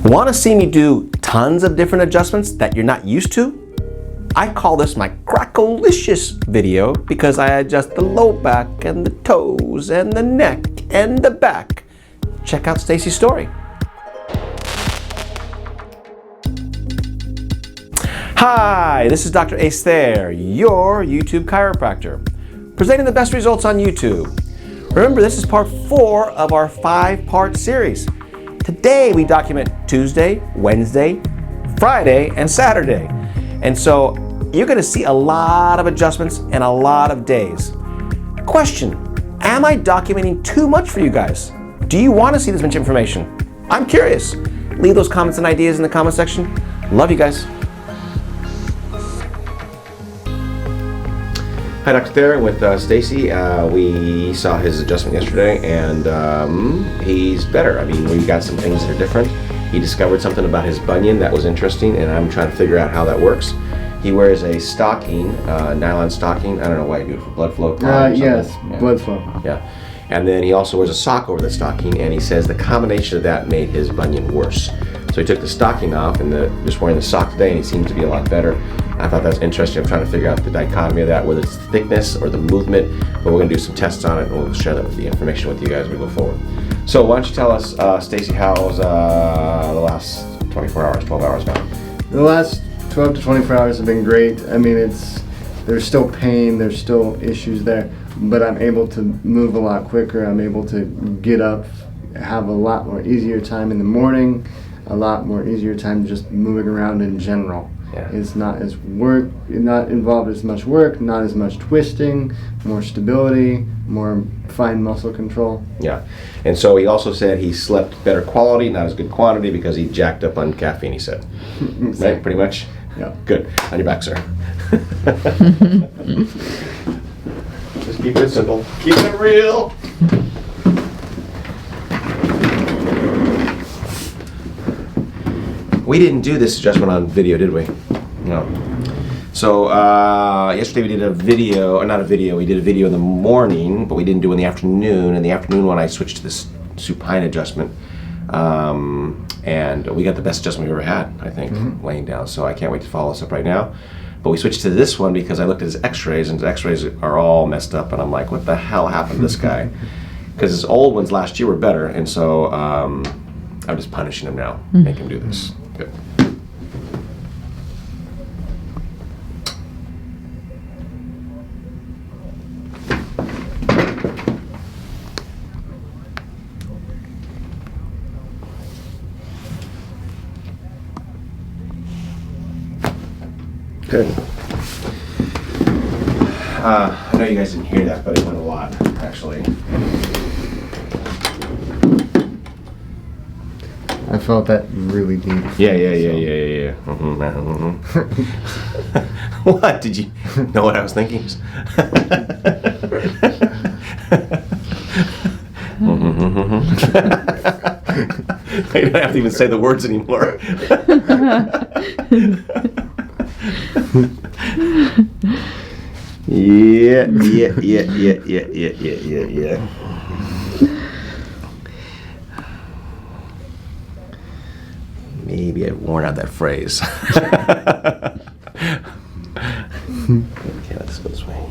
Want to see me do tons of different adjustments that you're not used to? I call this my CRACKO-LICIOUS video because I adjust the low back and the toes and the neck and the back. Check out Stacey's story. Hi, this is Dr. Ace there, your YouTube chiropractor, presenting the best results on YouTube. Remember, this is part 4 of our 5-part series. Today we document Tuesday, Wednesday, Friday, and Saturday. And so you're going to see a lot of adjustments and a lot of days. Question, am I documenting too much for you guys? Do you want to see this much information? I'm curious. Leave those comments and ideas in the comment section. Love you guys. Hi, Dr. Theron with Stacey. We saw his adjustment yesterday, and he's better. I mean, we got some things that are different. He discovered something about his bunion that was interesting, and I'm trying to figure out how that works. He wears a stocking, nylon stocking. I don't know why you do it, for blood flow. Yes, yeah. Blood flow. Yeah. And then he also wears a sock over the stocking, and he says the combination of that made his bunion worse. So he took the stocking off and just wearing the sock today, and he seems to be a lot better. I thought that was interesting. I'm trying to figure out the dichotomy of that, whether it's the thickness or the movement, but we're going to do some tests on it, and we'll share that with the information with you guys as we go forward. So why don't you tell us, Stacey, how's the last 24 hours, 12 hours now? The last 12 to 24 hours have been great. I mean, there's still pain, there's still issues there, but I'm able to move a lot quicker. I'm able to get up, have a lot more easier time in the morning, a lot more easier time just moving around in general. Yeah. It's not involved as much work, not as much twisting, more stability, more fine muscle control. Yeah, and so he also said he slept better quality, not as good quantity, because he jacked up on caffeine, he said. Right, pretty much? Yeah. Good. On your back, sir. Just keep it simple. Keep it real. We didn't do this adjustment on video, did we? No. So yesterday we did a video, or not a video, we did a video in the morning, but we didn't do it in the afternoon. In the afternoon one I switched to this supine adjustment. And we got the best adjustment we've ever had, I think, laying down. So I can't wait to follow this up right now. But we switched to this one because I looked at his x-rays, and his x-rays are all messed up, and I'm like, what the hell happened to this guy? Because his old ones last year were better, and so I'm just punishing him now, make him do this. Good. Good. I know you guys didn't hear that, but it went a lot, actually. I felt that really deep. Yeah. What? Did you know what I was thinking? You don't have to even say the words anymore. Yeah. Maybe I've worn out that phrase. Okay, let's go this way.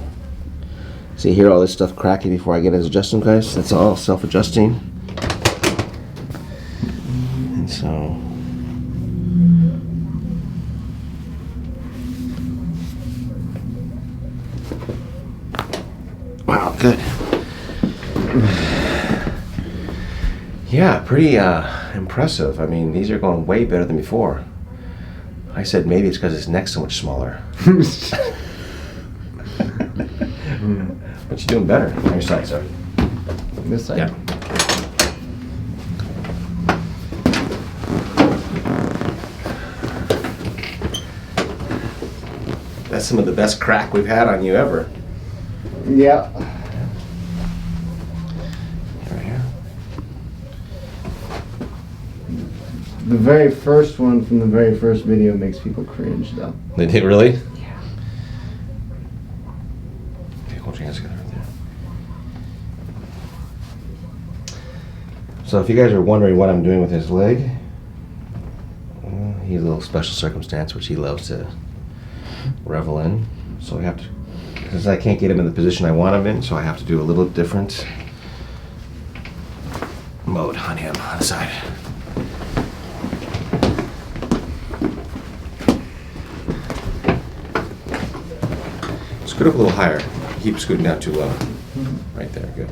See, hear all this stuff cracking before I get his adjustment, guys? That's all self-adjusting. And so... Wow, good. Yeah, pretty impressive. I mean, these are going way better than before. I said maybe it's because his neck's so much smaller. But you're doing better. On your side, sir. This side? Yeah. That's some of the best crack we've had on you ever. Yeah. Right here. The very first one from the very first video makes people cringe, though. They did, really? Yeah. Okay, hold your hands together right there. So if you guys are wondering what I'm doing with his leg, he's a little special circumstance, which he loves to revel in. So we have to, because I can't get him in the position I want him in, so I have to do a little different mode on him on the side. Scoot up a little higher. Keep scooting down too low. Right there, good.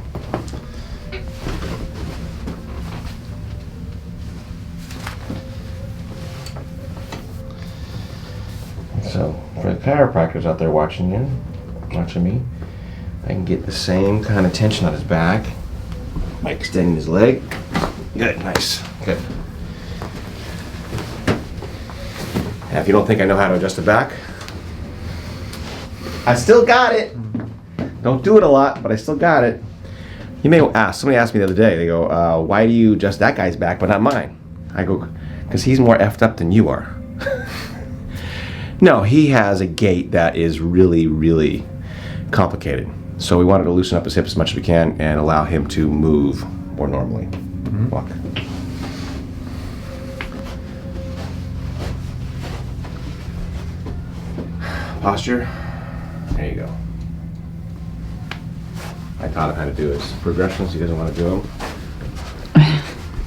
So, for the chiropractors out there watching me, I can get the same kind of tension on his back by extending his leg. Good, nice, good. And if you don't think I know how to adjust the back, I still got it. Don't do it a lot, but I still got it. You may ask, somebody asked me the other day, they go, why do you adjust that guy's back but not mine? I go, because he's more effed up than you are. No, he has a gait that is really, really complicated. So we wanted to loosen up his hip as much as we can and allow him to move more normally. Mm-hmm. Walk. Posture. There you go. I taught him how to do his progressions. He doesn't want to do them.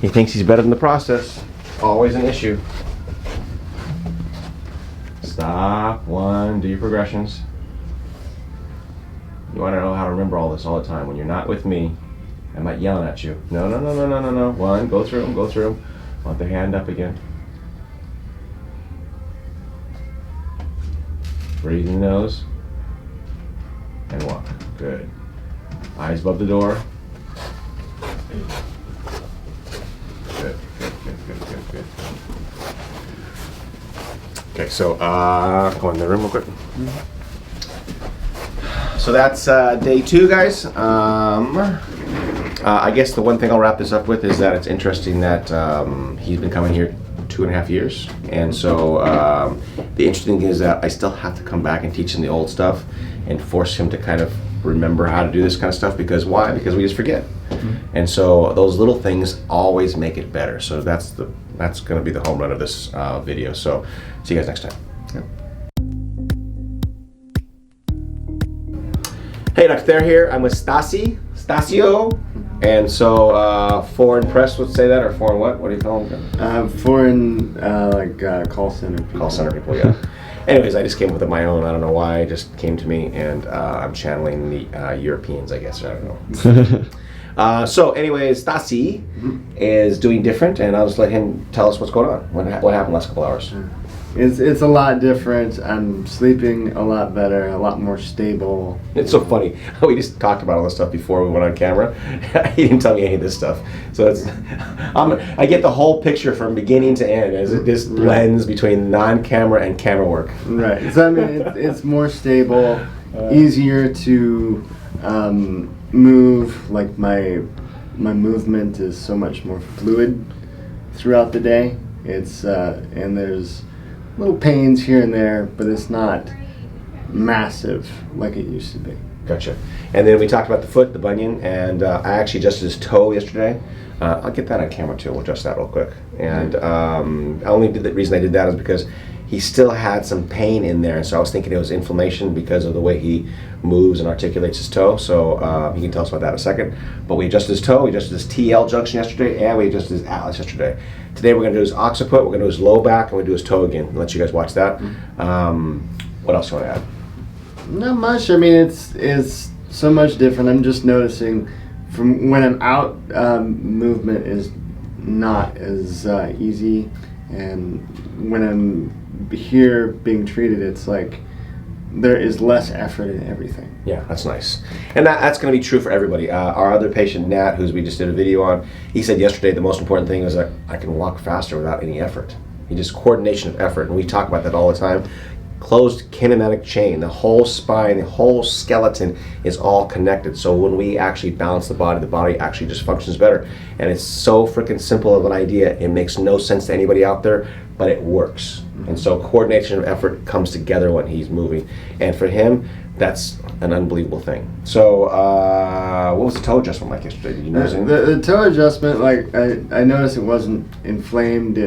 He thinks he's better than the process. Always an issue. Stop. One. Do your progressions. You want to know how to remember all this all the time. When you're not with me, I'm not yelling at you. No, no, no, no, no, no, no. One. Go through them. Go through them. Want the hand up again. Breathe in the nose. And walk. Good. Eyes above the door. Good, good, good, good, good, good. Okay, so go in the room real quick. So that's day 2, guys. I guess the one thing I'll wrap this up with is that it's interesting that he's been coming here 2.5 years, and so the interesting thing is that I still have to come back and teach him the old stuff and force him to kind of remember how to do this kind of stuff. Because why? Because we just forget. Mm-hmm. And so those little things always make it better. So that's going to be the home run of this video. So see you guys next time. Yep. Hey, Dr. Theron here. I'm with Stassi, Stasio. And so foreign press would say that, or foreign what? What do you call them? Foreign call center people. Call center people, yeah. Anyways, I just came with my own. I don't know why. It just came to me, and I'm channeling the Europeans, I guess. I don't know. So, anyways, Stassi is doing different, and I'll just let him tell us what's going on. What happened last couple hours? It's a lot different. I'm sleeping a lot better, a lot more stable. It's so funny. We just talked about all this stuff before we went on camera. He didn't tell me any of this stuff. So it's I get the whole picture from beginning to end as it just blends between non-camera and camera work. Right. So I mean, it's more stable, easier to move. Like my movement is so much more fluid throughout the day. It's and there's little pains here and there, but it's not massive like it used to be. Gotcha. And then we talked about the foot, the bunion, and I actually adjusted his toe yesterday. I'll get that on camera too. We'll adjust that real quick. And the reason I did that is because he still had some pain in there, and so I was thinking it was inflammation because of the way he moves and articulates his toe. So he can tell us about that in a second. But we adjusted his toe, we adjusted his TL junction yesterday, and we adjusted his atlas yesterday. Today we're going to do his occiput, we're going to do his low back, and we're going to do his toe again. I'll let you guys watch that. What else do you want to add? Not much. I mean, it's so much different. I'm just noticing from when I'm out, movement is not as easy, and when I'm here being treated, it's like there is less effort in everything. Yeah, that's nice. And that's going to be true for everybody. Our other patient, Nat, who we just did a video on, he said yesterday the most important thing is that I can walk faster without any effort. He just coordination of effort, and we talk about that all the time. Closed kinematic chain, the whole spine, the whole skeleton is all connected. So when we actually balance the body actually just functions better. And it's so freaking simple of an idea. It makes no sense to anybody out there, but it works. And so coordination of effort comes together when he's moving. And for him, that's an unbelievable thing. So what was the toe adjustment like yesterday? Did you notice anything? The toe adjustment, like I noticed it wasn't inflamed.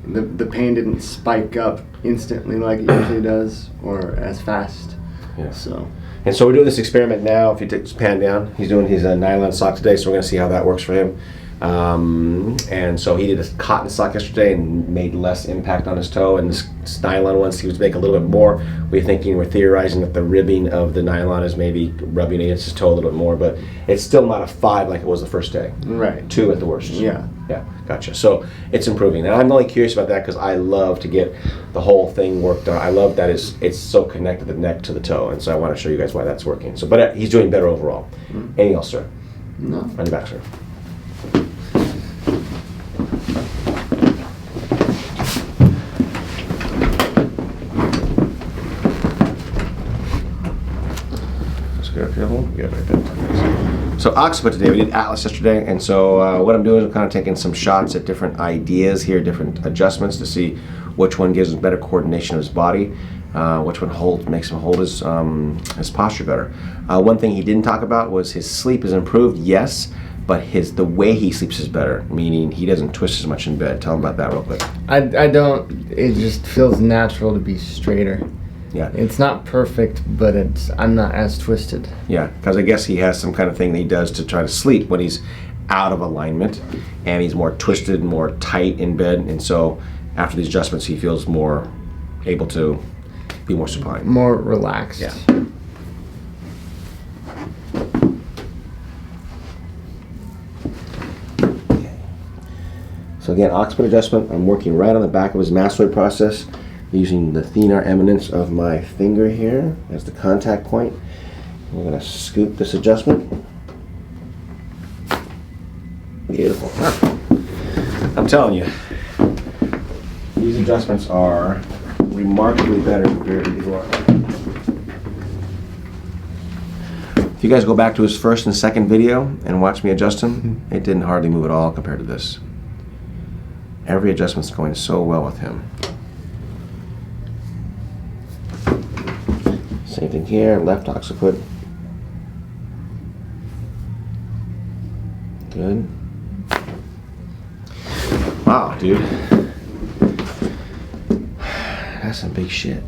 the pain didn't spike up instantly like it usually does, or as fast. Yeah. So. And so we're doing this experiment now. If you take his pan down, he's doing his nylon sock today, so we're going to see how that works for him. And so he did a cotton sock yesterday and made less impact on his toe, and this nylon one seems to make a little bit more. We're theorizing that the ribbing of the nylon is maybe rubbing against his toe a little bit more, but it's still not a 5 like it was the first day. Right. 2 at the worst. Yeah. Yeah, gotcha. So it's improving, and I'm only curious about that because I love to get the whole thing worked on. I love that it's so connected, the neck to the toe, and so I want to show you guys why that's working. So, but he's doing better overall. Anything else, sir? No. On your back, sir. Good, right there. So Occiput today, we did Atlas yesterday, and so what I'm doing is I'm kind of taking some shots at different ideas here, different adjustments to see which one gives him better coordination of his body, which one makes him hold his posture better. One thing he didn't talk about was his sleep is improved, yes, but the way he sleeps is better, meaning he doesn't twist as much in bed. Tell him about that real quick. I don't, it just feels natural to be straighter. Yeah. It's not perfect, but I'm not as twisted. Yeah, because I guess he has some kind of thing that he does to try to sleep when he's out of alignment, and he's more twisted, more tight in bed, and so after these adjustments he feels more able to be more supine. More relaxed. Yeah. Okay. So again, Occiput adjustment, I'm working right on the back of his masseter process, using the thenar eminence of my finger here as the contact point. We're going to scoop this adjustment. Beautiful. I'm telling you, these adjustments are remarkably better compared to before. If you guys go back to his first and second video and watch me adjust him, it didn't hardly move at all compared to this. Every adjustment's going so well with him. Same thing here, left occiput. Good. Wow, dude. That's some big shit.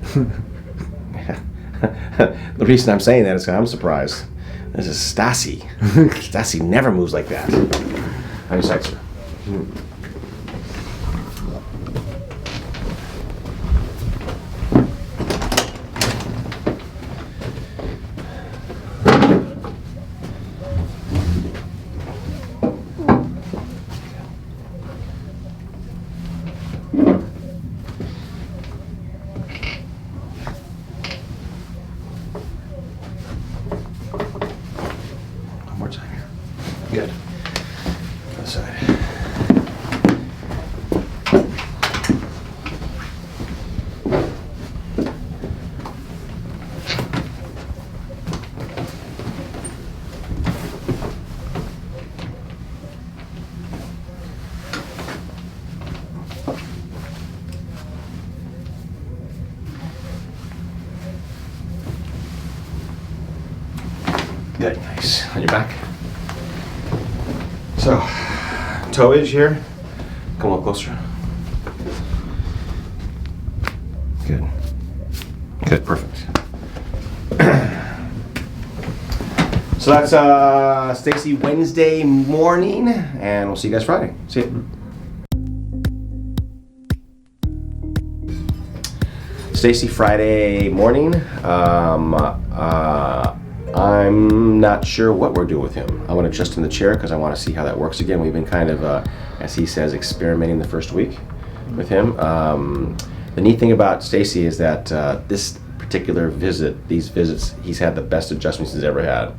The reason I'm saying that is because I'm surprised. This is Stassi. Stassi never moves like that. On your side, sir. Good. Other side. Good, nice. On your back. So, toe edge here. Come a little closer. Good. Good, perfect. So that's Stacey Wednesday morning, and we'll see you guys Friday. See you. Stacey Friday morning. I'm not sure what we're doing with him. I want to adjust in the chair because I want to see how that works again. We've been kind of, as he says, experimenting the first week with him. The neat thing about Stacey is that this particular visit, these visits, he's had the best adjustments he's ever had.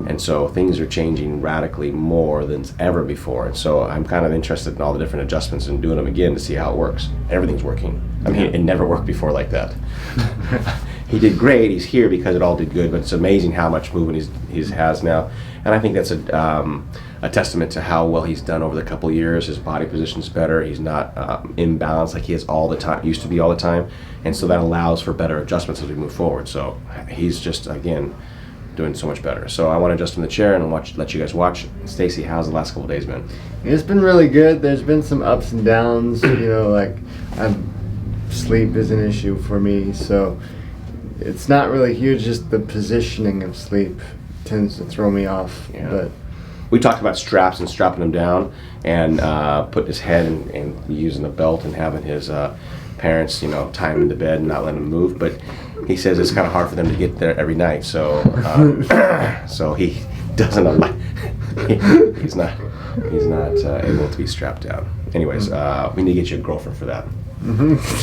And so things are changing radically more than ever before. And so I'm kind of interested in all the different adjustments and doing them again to see how it works. Everything's working. I mean, it never worked before like that. He did great. He's here because it all did good, but it's amazing how much movement he has now. And I think that's a testament to how well he's done over the couple years. His body position's better. He's not imbalanced like he is all the time, used to be all the time. And so that allows for better adjustments as we move forward. So he's just, again, doing so much better. So I want to adjust him in the chair and let you guys watch. Stacey, how's the last couple of days been? It's been really good. There's been some ups and downs. You know, like sleep is an issue for me, so it's not really huge. Just the positioning of sleep tends to throw me off. Yeah. But we talked about straps and strapping him down and putting his head and using a belt and having his parents, you know, tie him into bed and not letting him move. But he says it's kind of hard for them to get there every night. So so he doesn't allow. He's not able to be strapped down. Anyways, we need to get you a girlfriend for that.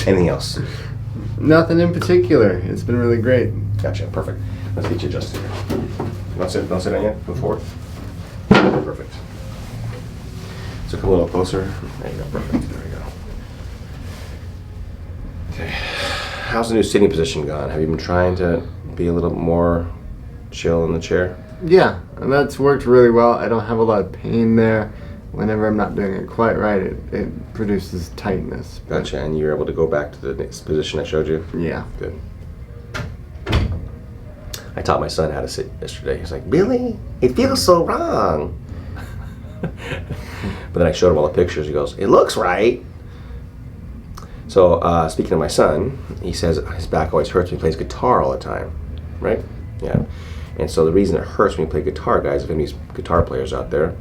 Anything else? Nothing in particular. It's been really great. Gotcha. Perfect. Let's get you adjusted here. Don't sit down yet. Move forward. Perfect. So come a little closer. There you go. Perfect. There we go. Okay. How's the new sitting position gone? Have you been trying to be a little more chill in the chair? Yeah, and that's worked really well. I don't have a lot of pain there. Whenever I'm not doing it quite right, it produces tightness. Gotcha. And you're able to go back to the next position I showed you? Yeah. Good. I taught my son how to sit yesterday. He's like, "Billy, it feels so wrong." But then I showed him all the pictures. He goes, "It looks right." So speaking of my son, he says his back always hurts when he plays guitar all the time, right? Yeah. And so the reason it hurts when you play guitar, guys, if any guitar players out there,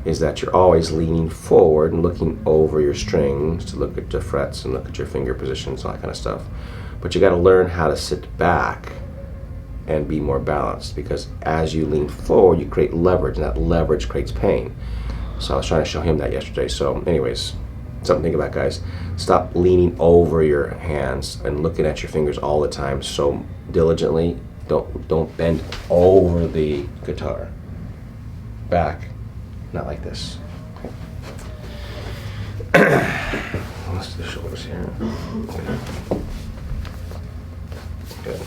is that you're always leaning forward and looking over your strings to look at the frets and look at your finger positions, all that kind of stuff. But you got to learn how to sit back and be more balanced, because as you lean forward, you create leverage, and that leverage creates pain. So I was trying to show him that yesterday. So anyways, something to think about, guys. Stop leaning over your hands and looking at your fingers all the time so diligently. Don't bend over the guitar. Back, not like this. Let's do the shoulders here. Good.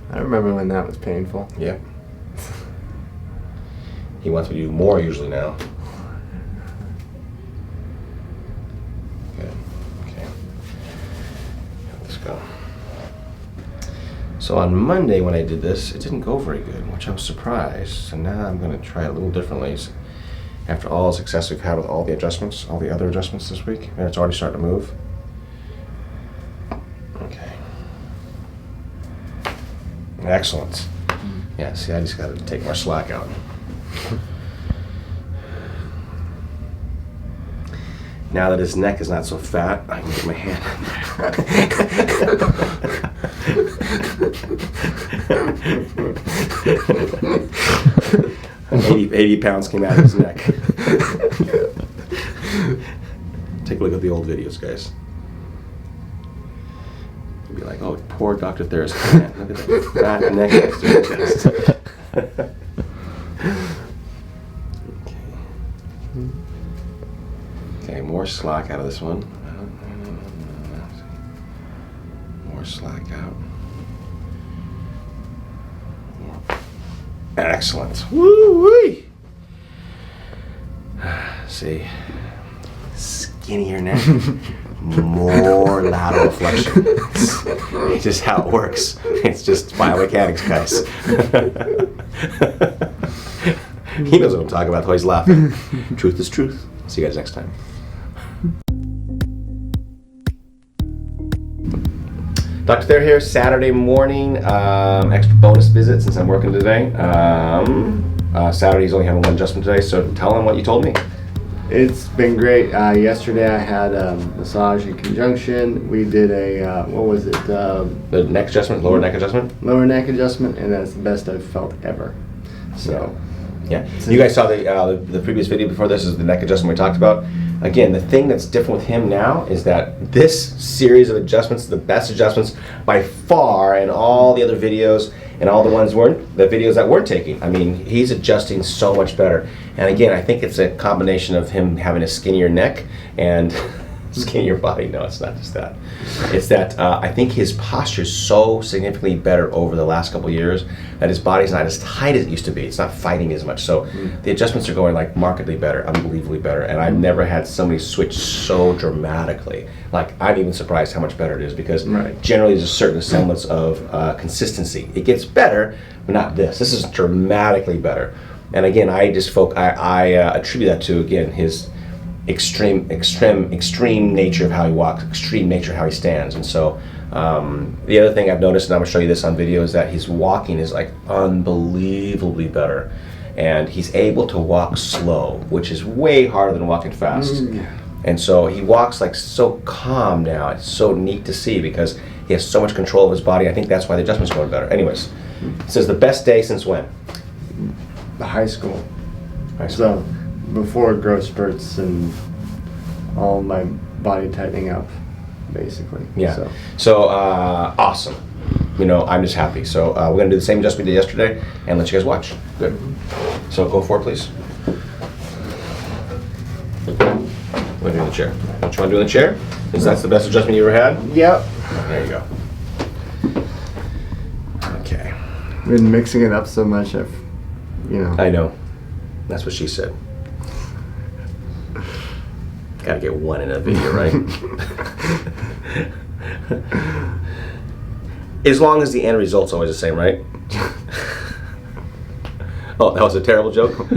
I remember when that was painful. Yep. He wants me to do more usually now. Good. Okay. Let's go. So on Monday when I did this, it didn't go very good, which I was surprised. So now I'm going to try it a little differently. So after all the success we've had with all the adjustments, all the other adjustments this week, and it's already starting to move. Okay. Excellent. Yeah, see, I just got to take more slack out. Now that his neck is not so fat, I can get my hand in there. 80 pounds came out of his neck. Take a look at the old videos, guys. You'll be like, oh, poor Dr. Theron. Look at that fat neck next to his chest. Okay, more slack out of this one. More slack out. Excellent. Woo-wee! See, skinnier neck, more lateral flexion. It's just how it works. It's just biomechanics, guys. He knows what I'm talking about, though he's laughing. Truth is truth. See you guys next time. Dr. Thayer here, Saturday morning, extra bonus visit since I'm working today. Saturday's only having one adjustment today, so tell him what you told me. It's been great. Yesterday I had massage in conjunction. We did a, what was it? The neck adjustment, lower neck adjustment? Lower neck adjustment, and that's the best I've felt ever. So. Yeah, you guys saw the previous video before this is the neck adjustment we talked about. Again, the thing that's different with him now is that this series of adjustments is the best adjustments by far, and all the other videos and all the videos that weren't taking. I mean, he's adjusting so much better. And again, I think it's a combination of him having a skinnier neck and skin of your body. No, it's not just that. It's that I think his posture is so significantly better over the last couple of years that his body's not as tight as it used to be. It's not fighting as much. So the adjustments are going like markedly better, unbelievably better. And I've never had somebody switch so dramatically. Like, I'm even surprised how much better it is, because generally there's a certain semblance of consistency. It gets better, but not this. This is dramatically better. And again, I attribute that to, again, his extreme nature of how he walks, extreme nature of how he stands. And so the other thing I've noticed, and I'm going to show you this on video, is that his walking is like unbelievably better. And he's able to walk slow, which is way harder than walking fast. And so he walks like so calm now. It's so neat to see because he has so much control of his body. I think that's why the adjustment's going better. Anyways, it says the best day since when? High school. So before growth spurts and all my body tightening up, basically. Yeah. So awesome. You know, I'm just happy. So we're gonna do the same adjustment we did yesterday and let you guys watch. Good. So go for it, please. What do you do in the chair? What you want to do in the chair? Is that the best adjustment you ever had? Yep. There you go. Okay. Been mixing it up so much, I know. That's what she said. Gotta get one in a video, right? As long as the end result's always the same, right? Oh, that was a terrible joke?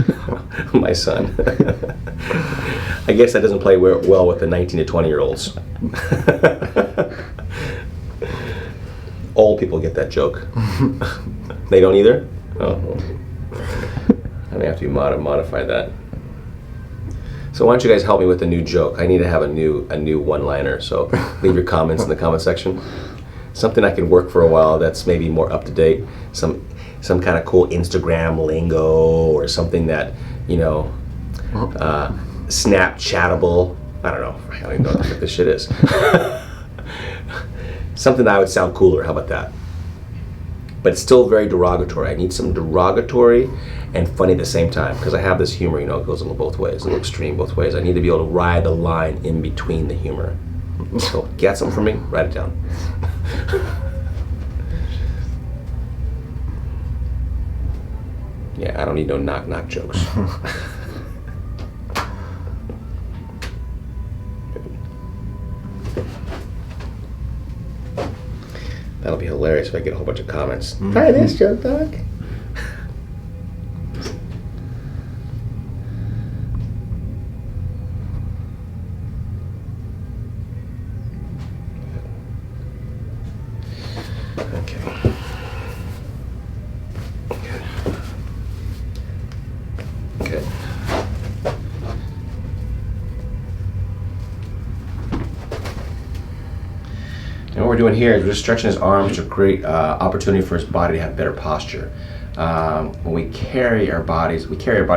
My son. I guess that doesn't play well with the 19 to 20-year-olds. Old people get that joke. They don't either? Oh. I may have to modify that. So why don't you guys help me with a new joke? I need to have a new one-liner, so leave your comments in the comment section. Something I can work for a while that's maybe more up-to-date. Some kind of cool Instagram lingo, or something that, Snapchatable. I don't know. I don't even know what this shit is. Something that would sound cooler. How about that? But it's still very derogatory. I need some derogatory and funny at the same time, because I have this humor, it goes in both ways, a little extreme both ways. I need to be able to ride the line in between the humor. So, got something for me? Write it down. Yeah, I don't need no knock jokes. That'll be hilarious if I get a whole bunch of comments. Try this joke, Doc. Okay. Good. And what we're doing here is we're just stretching his arms to create opportunity for his body to have better posture. When we carry our bodies a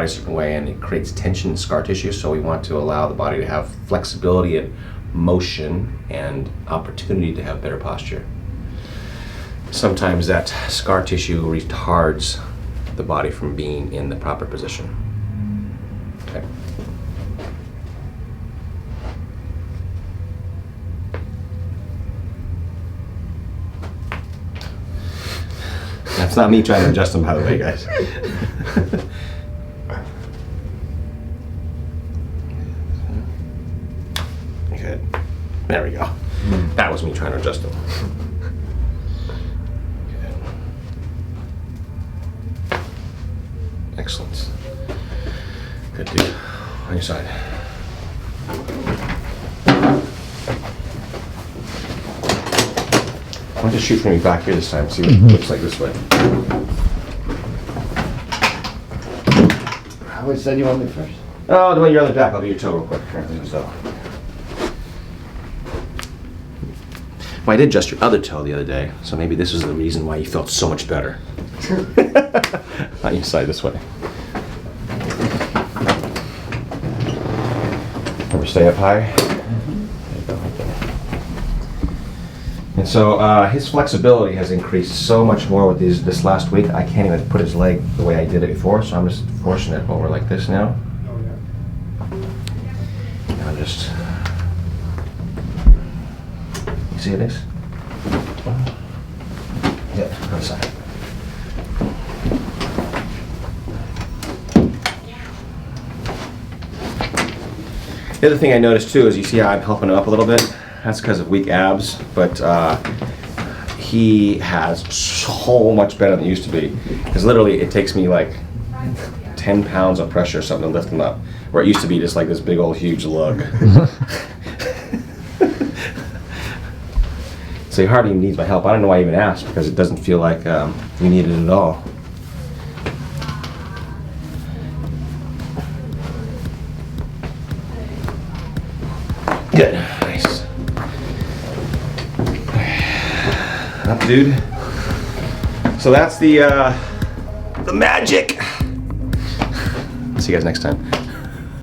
certain way, and it creates tension and scar tissue, so we want to allow the body to have flexibility and motion and opportunity to have better posture. Sometimes that scar tissue retards the body from being in the proper position. Okay. That's not me trying to adjust them, by the way, guys. Okay. There we go. That was me trying to adjust them. Excellent. Good, dude. On your side. Why don't you shoot for me back here this time, see what it looks like this way. I always said you want me first. Oh, the way you're on the back, I'll do your toe real quick. Well, I did adjust your other toe the other day, so maybe this is the reason why you felt so much better. On your side this way. Remember, stay up high. And so his flexibility has increased so much more with this last week. I can't even put his leg the way I did it before, so I'm just forcing it over like this now. And I'm just You see this? Yeah, other side. The other thing I noticed too is you see how I'm helping him up a little bit? That's because of weak abs, but he has so much better than it used to be. Because literally it takes me like 10 pounds of pressure or something to lift him up, where it used to be just like this big old huge lug. So he hardly needs my help. I don't know why I even asked, because it doesn't feel like we need it at all. Good. Nice. Up, dude. So that's the magic. See you guys next time.